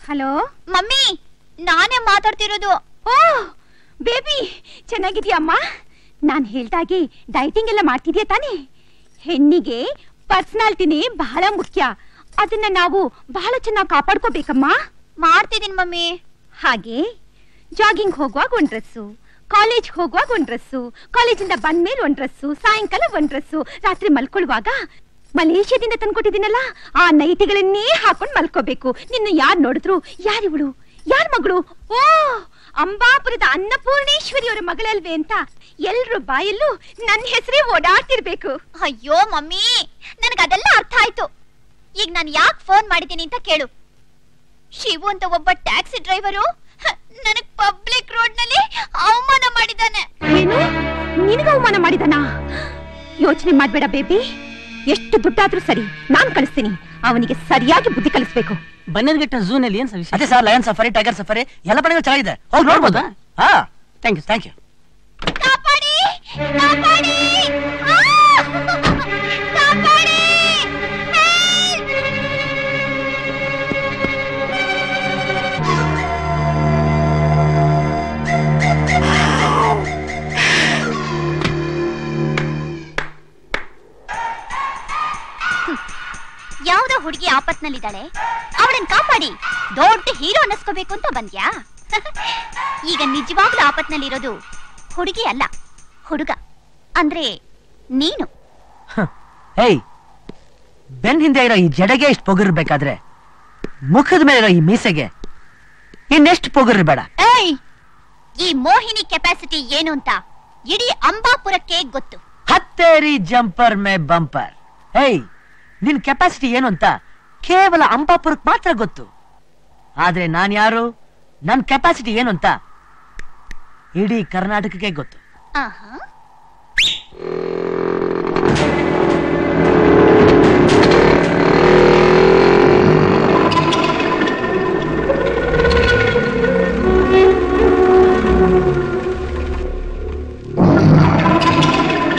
Hello mummy, ನಾನೇ ಮಾತಾಡ್ತಿರೋದು. Oh baby, ಚೆನ್ನಾಗಿದ್ಯಮ್ಮ? ನಾನ್ ಹೇಳ್ದಾಗೆ ಡೈಟಿಂಗ್ ಎಲ್ಲ ಮಾಡ್ತಿದ್ಯಾ ತಾನೇ? ಹೆಣ್ಣಿಗೆ ಪರ್ಸನಾಲಿಟಿನೇ ಬಹಳ ಮುಖ್ಯ. ಅದನ್ನ ನಾವು ಬಹಳ ಚೆನ್ನಾಗಿ ಕಾಪಾಡ್ಕೋಬೇಕಮ್ಮ. ಮಾಡ್ತಿದ್ದೀನಿ ಮಮ್ಮಿ. ಹಾಗೆ ಜಾಗಿಂಗ್ ಹೋಗುವಾಗ ಒಂದ್ ಡ್ರೆಸ್ಸು, ಕಾಲೇಜ್ ಹೋಗುವಾಗ ಒಂದ್ ಡ್ರೆಸ್ಸು, ಕಾಲೇಜಿಂದ ಬಂದ್ಮೇಲೆ ಒಂದ್ ಡ್ರೆಸ್ಸು, ಸಾಯಂಕಾಲ ಒಂದ್ ಡ್ರೆಸ್ಸು, ರಾತ್ರಿ ಮಲ್ಕೊಳ್ಳುವಾಗ ಮಲೇಷ್ಯಾದಿಂದ ತಂದ್ಕೊಟ್ಟಿದ್ದೀನಲ್ಲ ಆ ನೈಟಿಗಳನ್ನೇ ಹಾಕೊಂಡ್ ಮಲ್ಕೋಬೇಕು. ನಿನ್ನ ಯಾರ್ ನೋಡಿದ್ರು ಯಾರಿವಳು, ಯಾರ್ ಮಗಳು? ಓ, ಅಂಬಾಪುರದ ಅನ್ನಪೂರ್ಣೇಶ್ವರಿ ಅವರ ಮಗಳಲ್ವೇ ಅಂತ ಎಲ್ರು ಬಾಯಲ್ಲೂ ನನ್ನ ಹೆಸರೇ ಓಡಾಡ್ತಿರ್ಬೇಕು. ಅಯ್ಯೋ ಮಮ್ಮಿ, ನನಗದೆಲ್ಲ ಅರ್ಥ ಆಯ್ತು. ಈಗ ನಾನು ಯಾಕೆ ಫೋನ್ ಮಾಡಿದ್ದೀನಿ ಅಂತ ಕೇಳು. ಶಿವು ಅಂತ ಒಬ್ಬ ಟ್ಯಾಕ್ಸಿ ಡ್ರೈವರು ನನಗ್ ಪಬ್ಲಿಕ್ ರೋಡ್ ನಲ್ಲಿ ಅವಮಾನ ಮಾಡಿದ್ದಾನೆ. ಏನು, ನಿನಗ ಅವಮಾನ ಮಾಡಿದಾನ? ಯೋಚನೆ ಮಾಡ್ಬೇಡ ಬೇಬಿ, ಎಷ್ಟು ದುಡ್ಡಾದ್ರೂ ಸರಿ, ನಾನ್ ಕಳಿಸ್ತೀನಿ. ಅವನಿಗೆ ಸರಿಯಾಗಿ ಬುದ್ಧಿ ಕಲಿಸ್ಬೇಕು. ಬನ್ನೇರ್ಘಟ್ಟ ಝೂನಲ್ಲಿ ಏನ್ ಅದೇ sir, lion safari, tiger safari ಎಲ್ಲ ಪ್ರಾಣಿಗಳು ಚೆನ್ನಾಗಿದೆ, ಹೋಗಿ ನೋಡ್ಬೋದಾ? ಹಾ, ಥ್ಯಾಂಕ್ ಯು ಥ್ಯಾಂಕ್ ಯು. ಕಾಪಾಡಿ, ಕಾಪಾಡಿ, ಕಾಪಾಡಿ! ಯಾವ್ದೋ ಹುಡುಗಿ ಆಪತ್ನಲ್ಲಿದ್ದಾಳೆ, ಅವಳನ್ನ ಕಾಪಾಡಿ ದೊಡ್ಡ ಹೀರೋ ಅನ್ನಿಸ್ಕೋಬೇಕು ಅಂತ ಬಂದ್ಯಾ? ಈಗ ನಿಜವಾಗ್ಲೂ ಆಪತ್ನಲ್ಲಿರೋದು ಹುಡುಗಿ ಅಲ್ಲ, ಹುಡುಗ. ಅಂದ್ರೆ ನೀನು. ಹೇಯ್, ಬೆನ್ ಹಿಂದೆ ಇರೋ ಈ ಜಡೆಗೆ ಇಷ್ಟು ಪೊಗಿರ್ಬೇಕಾದ್ರೆ ಮುಖದ ಮೇಲೆ ಇರೋ ಈ ಮೀಸೆಗೆ ಇನ್ನೆಷ್ಟು ಪೊಗಿರ್ಬೇಡ. ಏಯ್, ಈ ಮೋಹಿನಿ ಕೆಪಾಸಿಟಿ ಏನು ಅಂತ ಇಡೀ ಅಂಬಾಪುರಕ್ಕೆ ಗೊತ್ತು. ಹತ್ತೇರಿ ಜಂಪರ್ ಮೇ ಬಂಪರ್. ಹೇಯ್, ನಿನ್ ಕೆಪಾಸಿಟಿ ಏನು ಅಂತ ಕೇವಲ ಅಂಬಾಪುರಕ್ಕೆ ಮಾತ್ರ ಗೊತ್ತು. ಆದ್ರೆ ನಾನ್ ಯಾರು, ನನ್ ಕೆಪಾಸಿಟಿ ಏನು ಅಂತ ಇಡೀ ಕರ್ನಾಟಕಕ್ಕೆ ಗೊತ್ತು. ಆಹಾ,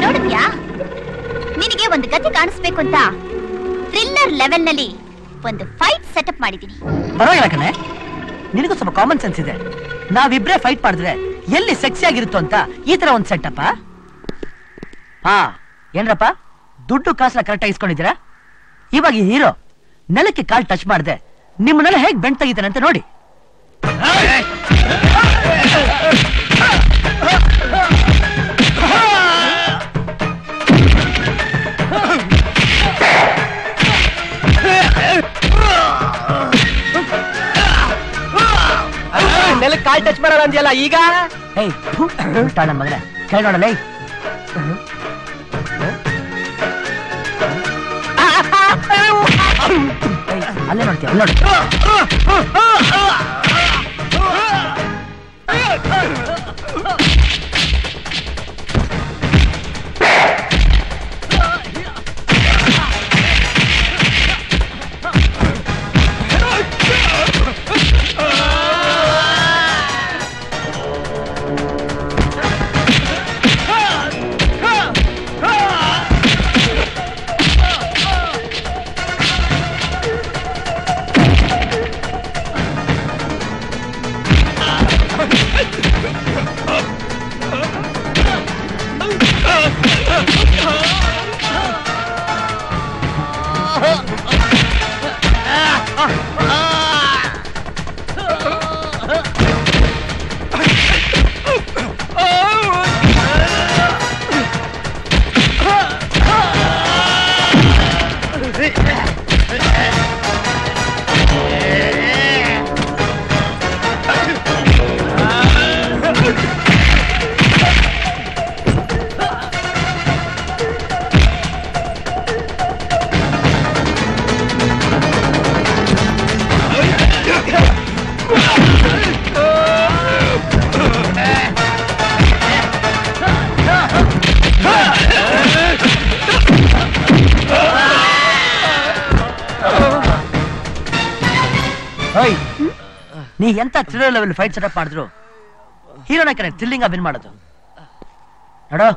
ನೋಡಿದ್ಯಾ? ನಿನಗೆ ಒಂದು ಗತಿ ಕಾಣಿಸ್ಬೇಕು ಅಂತ ಥ್ರಿಲ್ಲರ್ ಲೆವೆಲ್ ನಲ್ಲಿ ಒಂದು ಫೈಟ್ ಸೆಟಪ್ ಮಾಡಿದ್ದೀನಿ. ಪರವಾಗಿಲ್ಲ ಕಣೆ, ನಿನಗೂ ಸ್ವಲ್ಪ ಕಾಮನ್ ಸೆನ್ಸ್ ಇದೆ. ನಾವಿಬ್ರೇ ಫೈಟ್ ಮಾಡಿದ್ರೆ ಎಲ್ಲಿ ಸೆಕ್ಸಿ ಆಗಿರುತ್ತೋ ಅಂತ ಈ ತರ ಒಂದ್ ಸೆಟಪ್. ಹಾ, ಏನ್ರಪ್ಪ ದುಡ್ಡು ಕಾಸನ್ನ ಕರೆಕ್ಟಾಗಿ ಇಸ್ಕೊಂಡಿದ್ದೀರಾ? ಇವಾಗ ಈ ಹೀರೋ ನೆಲಕ್ಕೆ ಕಾಲ್ ಟಚ್ ಮಾಡದೆ ನಿಮ್ಮನ್ನೆಲ್ಲ ಹೇಗ್ ಬೆಂಡ್ ತೆಗಿತಾನೆ ಅಂತ ನೋಡಿ. ನೆಲಕ್ಕೆ ಕಾಲ್ ಟಚ್ ಮಾಡಲ್ಲ ಅಂದ್ಯಲ್ಲ ಈಗ? ಹೇಯ್, ನನ್ನ ಮಗನೇ ಕೇಳಿ ನೋಡಲ್ಲ. ಅಲ್ಲೇ ನೋಡ್ತೀಯ, ಅಲ್ಲಿ ನೋಡಿ. ನೀ ಎಂತ ಥ್ರಿಲ್ಲರ್ ಲೆವೆಲ್ ಫೈಟ್ ಸೆಟಪ್ ಮಾಡಿದ್ರು ಹೀರೋನ ಕರೆ ಥ್ರಿಲ್ಲಿಂಗ್ ವಿನ್ ಮಾಡೋದು. ನೋಡೋ,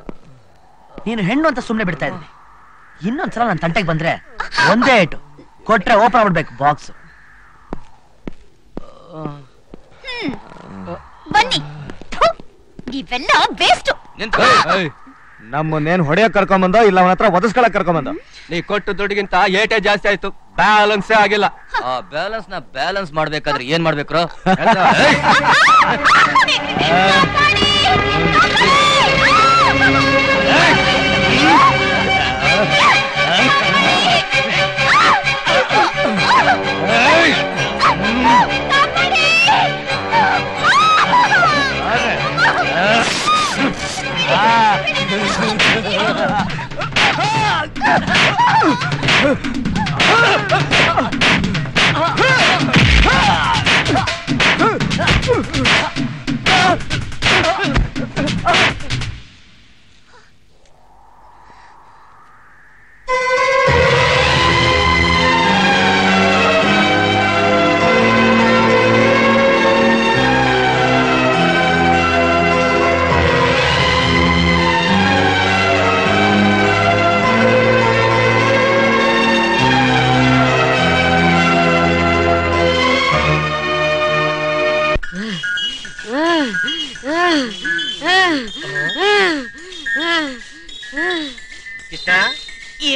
ನೀನು ಹೆಣ್ಣು ಅಂತ ಸುಮ್ಮನೆ ಬಿಡ್ತಾ ಇದ್ದೀನಿ. ಇನ್ನೊಂದ್ಸಲ ನನ್ನ ತಂಟೆಗೆ ಬಂದ್ರೆ ಒಂದೇ ಏಟು ಕೊಟ್ರೆ ಓಪನ್ ಮಾಡ್ಬೇಕು ಬಾಕ್ಸ್. ಬನ್ನಿ. ಥು, ನೀವೆಲ್ಲ ವೇಸ್ಟ್. ನಮ್ಮನ್ನೇನ್ ಹೊಡೆಯಕ್ ಕರ್ಕೊಂಬಂದ ಇಲ್ಲ ಅವನ ಹತ್ರ ಒದಸ್ಕೊಳಕ್ ಕರ್ಕೊಂಬಂದ? ನೀ ಕೊಟ್ಟು ದುಡ್ಡಿಗಿಂತ ಏಟೇ ಜಾಸ್ತಿ ಆಯ್ತು, ಬ್ಯಾಲೆನ್ಸೇ ಆಗಿಲ್ಲ. ಆ ಬ್ಯಾಲೆನ್ಸ್ ನ ಬ್ಯಾಲೆನ್ಸ್ ಮಾಡ್ಬೇಕಾದ್ರೆ ಏನ್ ಮಾಡ್ಬೇಕ್ರೋ?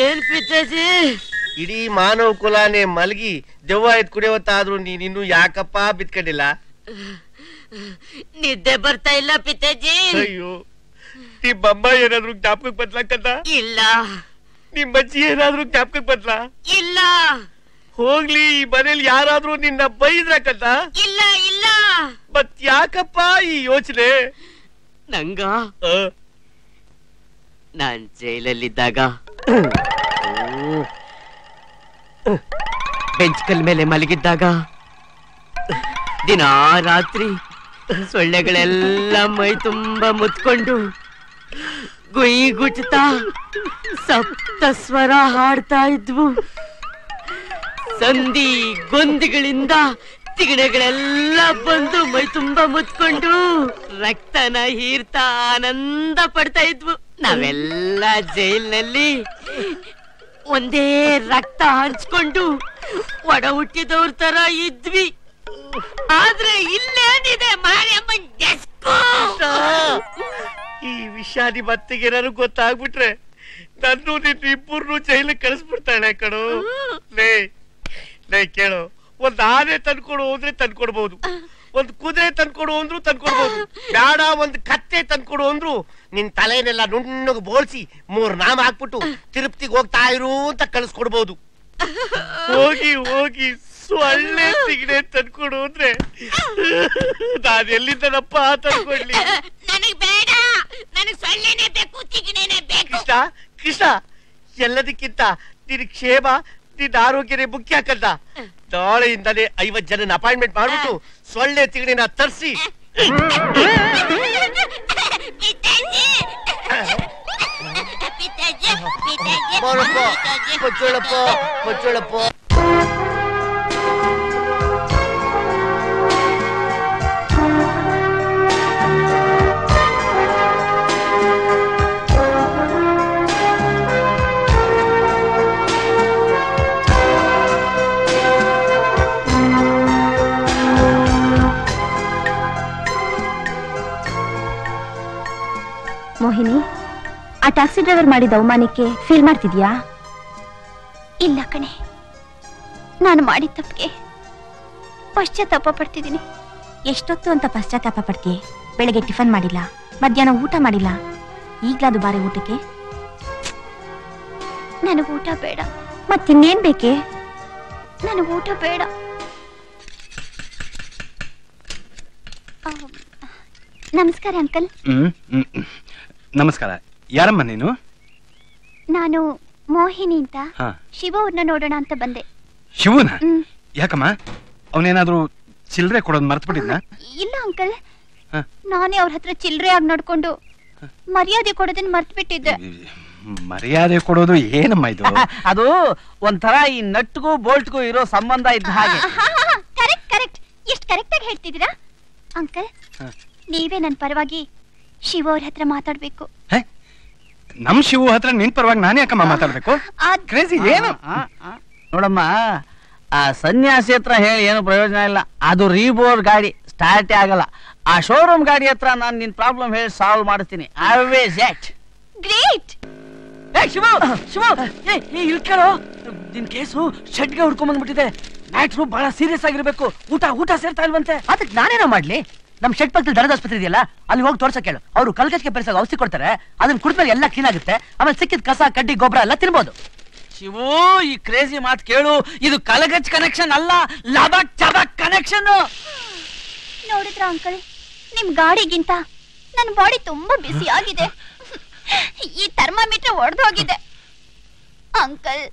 ಏನ್ ಪಿತಾಜಿ? ಇಡೀ ಮಾನವ ಕುಲಾನೇ ಮಲಗಿ ದೆವ್ವ ಎತ್ ಕುಡಿಯವತ್ತಾದ್ರೂ ನೀನಿನ್ನು ಯಾಕಪ್ಪ ಬಿತ್ಕೊಂಡಿಲ್ಲ? ನಿದ್ದೆ ಬರ್ತಾ ಇಲ್ಲ ಪಿತಾಜಿ. ಅಯ್ಯೋ, ನಿಮ್ಮಮ್ಮ ಏನಾದ್ರು ಜ್ಞಾಪಕಕ್ಕೆ ಬದ್ಲಕ್ಕಂತ? ಇಲ್ಲ. ನಿಮ್ಮಜ್ಜಿ ಏನಾದ್ರು ಜ್ಞಾಪಕಕ್ಕೆ ಬದ್ಲ? ಇಲ್ಲ. ಹೋಗ್ಲಿ, ಈ ಮನೇಲಿ ಯಾರಾದ್ರೂ ನಿನ್ನ ಬೈದ್ರಕ್ಕಂತ? ಇಲ್ಲ ಇಲ್ಲ. ಮತ್ ಯಾಕಪ್ಪ ಈ ಯೋಚನೆ? ನಂಗ ನಾನ್ ಜೈಲಲ್ಲಿದ್ದಾಗ ಬೆಂಚ್ ಕಲ್ ಮೇಲೆ ಮಲಗಿದ್ದಾಗ ದಿನಾ ರಾತ್ರಿ ಸೊಳ್ಳೆಗಳೆಲ್ಲ ಮೈ ತುಂಬಾ ಮುತ್ಕೊಂಡು ಗುಯ್ ಗುಚ್ಚುತ್ತಾ ಸಪ್ತ ಸ್ವರ ಹಾಡ್ತಾ ಇದ್ವು. ಸಂಧಿ ಗೊಂದಿಗಳಿಂದ ತಿಗಣೆಗಳೆಲ್ಲ ಬಂದು ಮೈ ತುಂಬಾ ಮುತ್ಕೊಂಡು ರಕ್ತನ ಹೀರ್ತಾ ಆನಂದ ಪಡ್ತಾ ಇದ್ವು. ನಾವೆಲ್ಲ ಜೈಲ್ನಲ್ಲಿ ಒಂದೇ ರಕ್ತ ಹಂಚ್ಕೊಂಡು ಒಡ ಹುಟ್ಟಿದವ್ರ ತರ ಇದ್ವಿ. ಆದ್ರೆ ಇಲ್ಲೇನಿದೆ ಮಾರಿಯಮ್ಮನ್ ಡೆಸ್ಕು? ಈ ವಿಷಯ ನಿಮ್ಮ ಅತ್ತಿಗೆನಾರು ಗೊತ್ತಾಗ್ಬಿಟ್ರೆ ನನ್ನೂ ನಿನ್ನ ಇಬ್ಬರನ್ನೂ ಜೈಲಿಗೆ ಕಳಿಸ್ಬಿಡ್ತಾಳೆ ಕಣೋ. ಲೇ ಕೇಳು, ಒಂದ್ ಆನೆ ತಂದ್ಕೊಡು ಅಂದ್ರೆ ತಂದ್ಕೊಡ್ಬಹುದು, ಒಂದ್ ಕುದುರೆ ತಂದ್ಕೊಡು ಅಂದ್ರು ತಂದ್ಕೊಡ್ಬಹುದು, ಬೇಡ ಒಂದ್ ಕತ್ತೆ ತಂದ್ಕೊಡು ಅಂದ್ರು ನಿನ್ ತಲೆನೆಲ್ಲ ನುಣ್ಣಗೆ ಬೋಳ್ಸಿ 3 ನಾಮ ಹಾಕ್ಬಿಟ್ಟು ತಿರುಪ್ತಿಗೆ ಹೋಗ್ತಾ ಇರು ಅಂತ ಕಳಿಸ್ಕೊಡ್ಬಹುದು. ಹೋಗಿ ಹೋಗಿ ಸೊಳ್ಳೆ ತಿಗಣೆ ತಂದ್ಕೊಡು ಅಂದ್ರೆ ನಾನು ಎಲ್ಲಿಂದನಪ್ಪ ತಂದ್ಕೊಡ್ಲಿ? ನನಗ್ ಬೇಡ, ನನಗ್ ಸೊಳ್ಳೆನೇ ಬೇಕು, ತಿಗಣೆನೇ ಬೇಕು. ಕೃಷ್ಣ ಕೃಷ್ಣ, ಎಲ್ಲದಕ್ಕಿಂತ ನಿನ್ ಕ್ಷೇಮ ನಿನ್ನ ಆರೋಗ್ಯನೇ ಮುಖ್ಯ ಕಂದ. ನಾಳೆಯಿಂದಲೇ 50 ಜನನ ಅಪಾಯಿಂಟ್ಮೆಂಟ್ ಮಾಡ್ಬಿಟ್ಟು ಸೊಳ್ಳೆ ತಿಗಣಿನ ತರಿಸಿ ಕೊಚ್ಚಳಪ್ಪ. ಮೋಹಿನಿ, ಆ ಟ್ಯಾಕ್ಸಿ ಡ್ರೈವರ್ ಮಾಡಿದ ಅವಮಾನಕ್ಕೆ ಫೀಲ್ ಮಾಡ್ತಿದ್ಯಾ? ಇಲ್ಲ ಕಣೆ, ನಾನು ಮಾಡಿದ ತಪ್ಪಿಗೆ ಪಶ್ಚಾತ್ತಾಪ ಪಡ್ತಿದ್ದೀನಿ. ಎಷ್ಟೊತ್ತು ಅಂತ ಪಶ್ಚಾತ್ತಾಪ ಪಡ್ತೀಯ? ಬೆಳಗ್ಗೆ ಟಿಫನ್ ಮಾಡಿಲ್ಲ, ಮಧ್ಯಾಹ್ನ ಊಟ ಮಾಡಿಲ್ಲ, ಈಗ್ಲಾದು ಬಾರಿ ಊಟಕ್ಕೆ? ನನಗೆ ಊಟ ಬೇಡ. ಮತ್ತಿನ್ನೇನ್ ಬೇಕೆ? ನನಗೆ ಊಟ ಬೇಡ. ನಮಸ್ಕಾರ ಅಂಕಲ್. ನಮಸ್ಕಾರ. ಯಾರಮ್ಮ ನೀನು? ನಾನು ಮೋಹಿನಿ ಅಂತ ಶಿವ ಅವ್ರನ್ನ ನೋಡೋಣ ಅಂತ ಬಂದೆ. ಶಿವನ? ಯಾಕಮ್ಮ, ಅವನೇನಾದ್ರೂ ಚಿಲ್ಲರೆ ಕೊಡೋದು ಮರ್ತು ಬಿಟ್ಟಿದ್ನ? ಇಲ್ಲ ಅಂಕಲ್, ನಾನೇ ಅವ್ರ ಹತ್ರ ಚಿಲ್ಲರೆ ಆಗಿ ನಡ್ಕೊಂಡು ಮರ್ಯಾದೆ ಕೊಡೋದನ್ನ ಮರ್ತು ಬಿಟ್ಟಿದ್ದೆ. ಮರ್ಯಾದೆ ಕೊಡೋದು ಏನಮ್ಮ ಇದು? ಅದು ಒಂಥರ ಈ ನಟ್ಗೂ ಬೋಲ್ಟ್ಗೂ ಇರೋ ಸಂಬಂಧ ಇದ್ದ ಹಾಗೆ. ಕರೆಕ್ಟ್ ಕರೆಕ್ಟ್, ಎಷ್ಟು ಕರೆಕ್ಟ್ ಆಗಿ ಹೇಳ್ತಿದ್ದೀರಾ ಅಂಕಲ್. ನೀವೇ ನನ್ನ ಪರವಾಗಿ ಶಿವ ಅವ್ರ ಹತ್ರ ಮಾತಾಡ್ಬೇಕು. ನಮ್ ಶಿವ ಹತ್ರ ನಿನ್ ಪರವಾಗಿ ನಾನೇ ಯಾಕಮ್ಮ ಮಾತಾಡ್ಬೇಕು? ಕ್ರೇಜಿ ಏನು? ನೋಡಮ್ಮ, ಆ ಸನ್ಯಾಸಿ ಹತ್ರ ಹೇಳಿ ಏನು ಪ್ರಯೋಜನ ಇಲ್ಲ. ಅದು ರೀಬೋರ್ ಗಾಡಿ ಸ್ಟಾರ್ಟೇ ಆಗಲ್ಲ. ಆ ಶೋರೂಮ್ ಗಾಡಿ ಹತ್ರ ನಾನು ನಿನ್ ಪ್ರಾಬ್ಲಮ್ ಹೇಳಿ ಸಾಲ್ವ್ ಮಾಡ್ತೀನಿ. ಆಲ್ವೇಸ್ ಎಟ್ ಗ್ರೇಟ್. ಶಿವ ಶಿವ ಇಲ್ಲಿ ಕೇಳೋ, ನಿನ್ ಕೇಸು ಶೆಡ್ಗೆ ಹುಡ್ಕೊಂಡ್ ಬಂದ್ಬಿಟ್ಟಿದೆ. ಮ್ಯಾಟ್ರು ಬಹಳ ಸೀರಿಯಸ್ ಆಗಿರ್ಬೇಕು. ಊಟ ಸೇರ್ತಾ ಇಲ್ವಂತೆ. ಅದಕ್ಕೆ ನಾನೇನೋ ಮಾಡ್ಲಿ? ನಮ್ ಶೆಡ್ ಪಕ್ಕದಲ್ಲಿ ದನದ ಆಸ್ಪತ್ರೆ ಇದೆಯಲ್ಲ, ಅಲ್ಲಿ ಹೋಗಿ ತೋರ್ಸಕ್ ಹೇಳು. ಅವ್ರು ಕಲ್ಗಚ್ಗೆ ಪರಿಸಾಗ ಔಷಧಿ ಕೊಡ್ತಾರೆ. ಅದನ್ನ ಕುಡಿದ್ಮೇಲೆ ಎಲ್ಲ ಕ್ಲೀನ್ ಆಗುತ್ತೆ. ಆಮೇಲೆ ಸಿಕ್ಕಿದ ಕಸ ಕಡ್ಡಿ ಗೊಬ್ಬರ ಎಲ್ಲ ತಿನ್ಬೋದು. ಶಿವು, ಈ ಕ್ರೇಜಿ ಮಾತು ಕೇಳು. ಇದು ಕಲಗಚ್ ಕನೆಕ್ಷನ್ ಅಲ್ಲ, ಲಬಕ್ ಚಬಕ್ ಕನೆಕ್ಷನ್. ನೋಡಿದ್ರ ಅಂಕಲ್, ನಿಮ್ ಗಾಡಿಗಿಂತ ನನ್ನ ಬಾಡಿ ತುಂಬಾ ಬಿಸಿ ಆಗಿದೆ. ಈ ಥರ್ಮಾಮೀಟರ್ ಒಡೆದು ಹೋಗಿದೆ. ಅಂಕಲ್,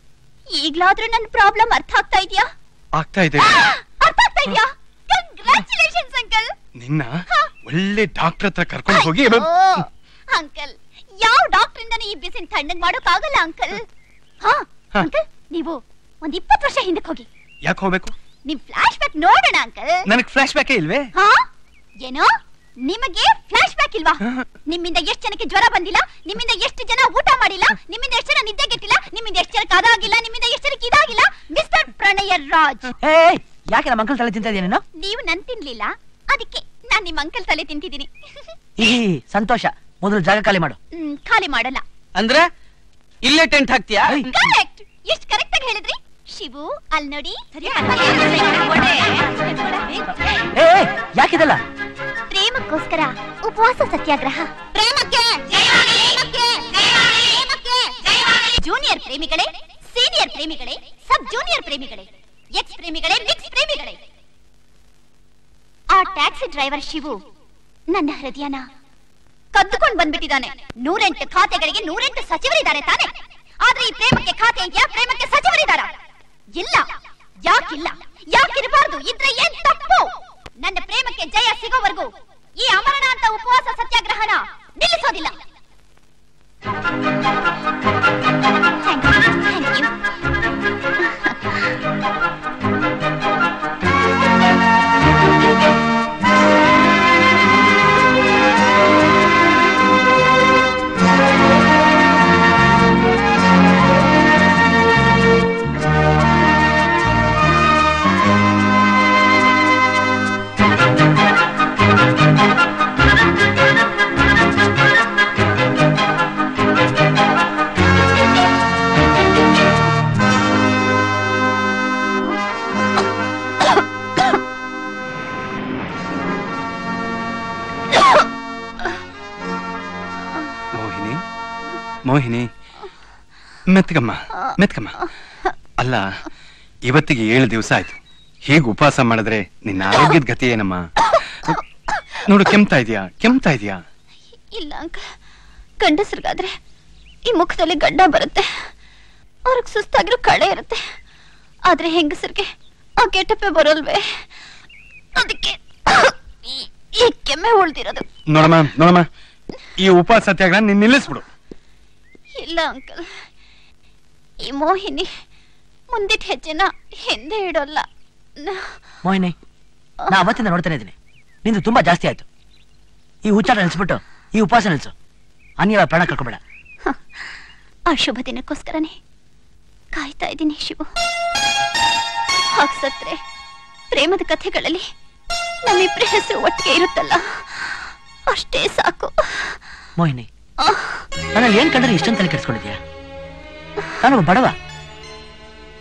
ಈಗ್ಲಾದ್ರೂ ನನ್ನ ಪ್ರಾಬ್ಲಮ್ ಅರ್ಥ ಆಗ್ತಾ ಇದೆಯಾ? ಆಗ್ತಾ ಇದೆ. ಅರ್ಥ ಆಗ್ತಾ ಇದೆಯಾ? Congratulations uncle. ನಿನ್ನ ಒಳ್ಳೆ ಡಾಕ್ಟರ್ ಹತ್ರ ಕರ್ಕೊಂಡು ಹೋಗಿ. ಅಂಕಲ್, ಯಾವ ಡಾಕ್ಟರ್ ಇಂದನೇ ಈ ಬಿಸಿನ ತಣ್ಣಗ್ ಮಾಡೋಕ್ಕಾಗಲ್ಲ ಅಂಕಲ್. ಅಂಕಲ್, ನೀವು ಒಂದ್ 20 ವರ್ಷ ಹಿಂದಕ್ಕೆ ಹೋಗಿ. ಯಾಕೆ ಹೋಗ್ಬೇಕು? ನಿಮ್ ಫ್ಲಾಶ್ ಬ್ಯಾಕ್ ನೋಡೋಣ ಅಂಕಲ್. ನನಗೆ ಫ್ಲಾಶ್ ಬ್ಯಾಕೇ ಇಲ್ವೇ? ಏನೋ ನಿಮಗೆ ಫ್ಲಾಶ್ ಬ್ಯಾಕ್ ಇಲ್ವಾ? ನಿಮ್ಮಿಂದ ಎಷ್ಟು ಜನಕ್ಕೆ ಜ್ವರ ಬಂದಿಲ್ಲ, ನಿಮ್ಮಿಂದ ಎಷ್ಟು ಜನ ಊಟ ಮಾಡಿಲ್ಲ, ನಿಮ್ಮಿಂದ ಎಷ್ಟು ಜನ ನಿದ್ದೆಗೆಟ್ಟಿಲ್ಲ, ನಿಮ್ಮಿಂದ ಎಷ್ಟು ಜನಕ್ಕೆ ಅದಾಗಿಲ್ಲ, ನಿಮ್ಮಿಂದ ಎಷ್ಟು ಜನಕ್ಕೆ ಇದಾಗಿಲ್ಲ. ಮಿಸ್ಟರ್ ಪ್ರಣಯ ರಾಜ್, ಯಾಕೆ ನಮ್ಮ ಅಂಕಲ್ ತಲೆ ತಿಂತಾ ಇದೀಯ ನೀನು? ನೀವು ನನ್ ತಿನ್ಲಿಲ್ಲ, ಅದಕ್ಕೆ ನಾನ್ ನಿಮ್ ಅಂಕಲ್ ತಲೆ ತಿಂತಿದ್ದೀನಿ. ಸಂತೋಷ. ಮೊದಲು ಜಾಗ ಖಾಲಿ ಮಾಡು. ಖಾಲಿ ಮಾಡಲ್ಲ. ಅಂದ್ರೆ ಇಲ್ಲೇ ಟೆಂಟ್ ಹಾಕ್ತೀಯಾ? ಕರೆಕ್ಟ್. ಎಷ್ಟು ಕರೆಕ್ಟ್ ಆಗಿ ಹೇಳಿದ್ರಿ ಶಿವು. ಅಲ್ಲಿ ನೋಡಿ. ಯಾಕಿದಲ್ಲ? ಪ್ರೇಮಕ್ಕೋಸ್ಕರ ಉಪವಾಸ ಸತ್ಯಾಗ್ರಹ. ಪ್ರೇಮಕ್ಕೆ ಜೂನಿಯರ್ ಪ್ರೇಮಿಗಳೇ, ಸೀನಿಯರ್ ಪ್ರೇಮಿಗಳೇ, ಸಬ್ ಜೂನಿಯರ್ ಪ್ರೇಮಿಗಳೇ, ಎಕ್ಸ್ ಪ್ರೇಮಿಗಳೇ, ಮಿಕ್ಸ್ ಪ್ರೇಮಿಗಳೇ, ಆ ಟ್ಯಾಕ್ಸಿ ಡ್ರೈವರ್ ಶಿವು ನನ್ನ ಹೃದಯನ ಕದ್ದುಕೊಂಡು ಬಂದ್ಬಿಟ್ಟಿದ್ದಾನೆ. 108 ಖಾತೆಗಳಿಗೆ 108 ಸಚಿವರಿದ್ದಾರೆ ತಾನೆ. ಆದ್ರೆ ಈ ಪ್ರೇಮಕ್ಕೆ ಖಾತೆ ಇದೆಯಾ? ಪ್ರೇಮಕ್ಕೆ ಸಚಿವರಿದ್ದಾರ? ಇಲ್ಲ. ಯಾಕಿಲ್ಲ? ಯಾಕಿರಬಾರ್ದು? ಇದ್ರೆ ಏನ್ ತಪ್ಪು? ನನ್ನ ಪ್ರೇಮಕ್ಕೆ ಜಯ ಸಿಗೋವರೆಗೂ ಈ ಅಮರಣ ಅಂತ ಉಪವಾಸ ಸತ್ಯಾಗ್ರಹನ ನಿಲ್ಲಿಸೋದಿಲ್ಲ. ಮೋಹಿನಿ, ಮೆತ್ಕಮ್ಮ ಮೆತ್ಕಮ್ಮ. ಅಲ್ಲ, ಇವತ್ತಿಗೆ 7 ದಿವಸ ಆಯ್ತು. ಹೀಗೆ ಉಪವಾಸ ಮಾಡಿದ್ರೆ ನಿನ್ನ ಆರೋಗ್ಯದ ಗತಿ ಏನಮ್ಮ? ನೋಡು, ಕೆಮ್ತಾ ಇದೆಯಾ? ಇಲ್ಲ ಅಂಕಲ್, ಗಂಡಸರಿಗಾದ್ರೆ ಈ ಮುಖದಲ್ಲಿ ಗಡ್ಡ ಬರುತ್ತೆ, ಅವ್ರಿಗೆ ಸುಸ್ತಾಗಿರೋ ಕಳೆ ಇರುತ್ತೆ. ಆದ್ರೆ ಹೆಂಗಸರಿಗೆ ಆ ಕೆಟ್ಟಪ್ಪೆ ಬರೋಲ್ವೇ, ಅದಕ್ಕೆ ಈ ಕೆಮ್ಮೆ ಉಳ್ದಿರೋದು. ನೋಡಮ್ಮ, ಈ ಉಪವಾಸ ಸತ್ಯಾಗ್ರಹ ನೀನ್ ನಿಲ್ಲಿಸ್ಬಿಡು. ಇಲ್ಲ ಅಂಕಲ್, ಈ ಮೋಹಿನಿ ಮುಂದಿಟ್ಟ ಹೆಜ್ಜೆನ ಹಿಂದೆ ಇಡೋಲ್ಲ. ಮೋಹಿನಿ, ನಾ ಅವತ್ತಿಂದ ನೋಡ್ತಾನೆ ಇದ್ದೀನಿ. ನಿಂದು ತುಂಬಾ ಜಾಸ್ತಿ ಆಯ್ತು. ಈ ಹುಚ್ಚಾಟ ನಿಲ್ಸ್ಬಿಟ್ಟು ಈ ಉಪವಾಸ ನಿಲ್ಸು. ಅನ್ಯರ ಪ್ರಾಣ ಕಳ್ಕೊಬೇಡ. ಆ ಶುಭ ದಿನಕ್ಕೋಸ್ಕರನೇ ಕಾಯ್ತಾ ಇದ್ದೀನಿ ಶಿವು. ಹಾಗ್ ಸತ್ರೆ ಪ್ರೇಮದ ಕಥೆಗಳಲ್ಲಿ ನಮ್ಮಿಬ್ರ ಹೆಸರು ಒಟ್ಟಿಗೆ ಇರುತ್ತಲ್ಲ, ಅಷ್ಟೇ ಸಾಕು. ಮೋಹಿನಿ, ನನ್ನಲ್ಲಿ ಏನ್ ಕಂಡ್ರೆ ಇಷ್ಟೊಂದು ತಲೆ ಕೆಡಿಸ್ಕೊಂಡಿದ್ಯಾ? ನಾನೊಬ್ಬ ಬಡವ,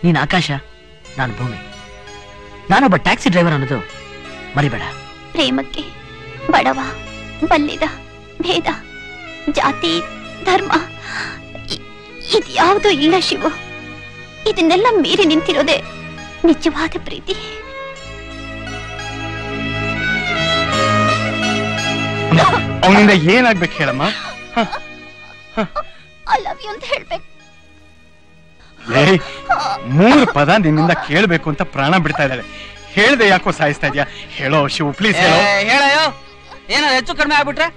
ನೀನ್ ಆಕಾಶ, ನಾನು ಭೂಮಿ. ನಾನೊಬ್ಬ ಟ್ಯಾಕ್ಸಿ ಡ್ರೈವರ್ ಅನ್ನೋದು ಮರಿಬೇಡ. ಪ್ರೇಮಕ್ಕೆ ಬಡವ ಬಲ್ಲಿದ ಭೇದ ಜಾತಿ ಧರ್ಮ ಇದ್ಯಾವುದೂ ಇಲ್ಲ ಶಿವು. ಇದನ್ನೆಲ್ಲ ಮೀರಿ ನಿಂತಿರೋದೇ ನಿಜವಾದ ಪ್ರೀತಿ. ಅವನಿಂದ ಏನಾಗ್ಬೇಕು ಹೇಳಮ್ಮ? ಐ ಲವ್ ಯು ಅಂತ ಹೇಳ್ಬೇಕು. 3 ಪದ ನಿನ್ನಿಂದ ಕೇಳ್ಬೇಕು ಅಂತ ಪ್ರಾಣ ಬಿಡ್ತಾ ಇದ್ದಾಳೆ. ಹೇಳ್ದೆ ಯಾಕೋ ಸಾಯಿಸ್ತಾ ಇದ್ಯಾ? ಹೇಳೋ ಶಿವು, ಪ್ಲೀಸ್ ಹೇಳೋ. ಹೇಳೋ, ಏನೋ ಹೆಚ್ಚು ಕಡಿಮೆ ಆಗ್ಬಿಟ್ರೆ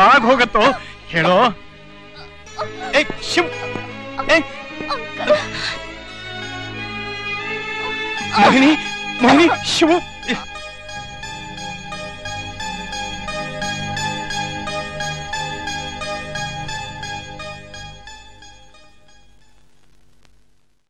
ಆಗ ಹೋಗತ್ತೋ? ಹೇಳೋ. ಶಿವ್, ಮೋಹಿನಿ, ಶಿವು,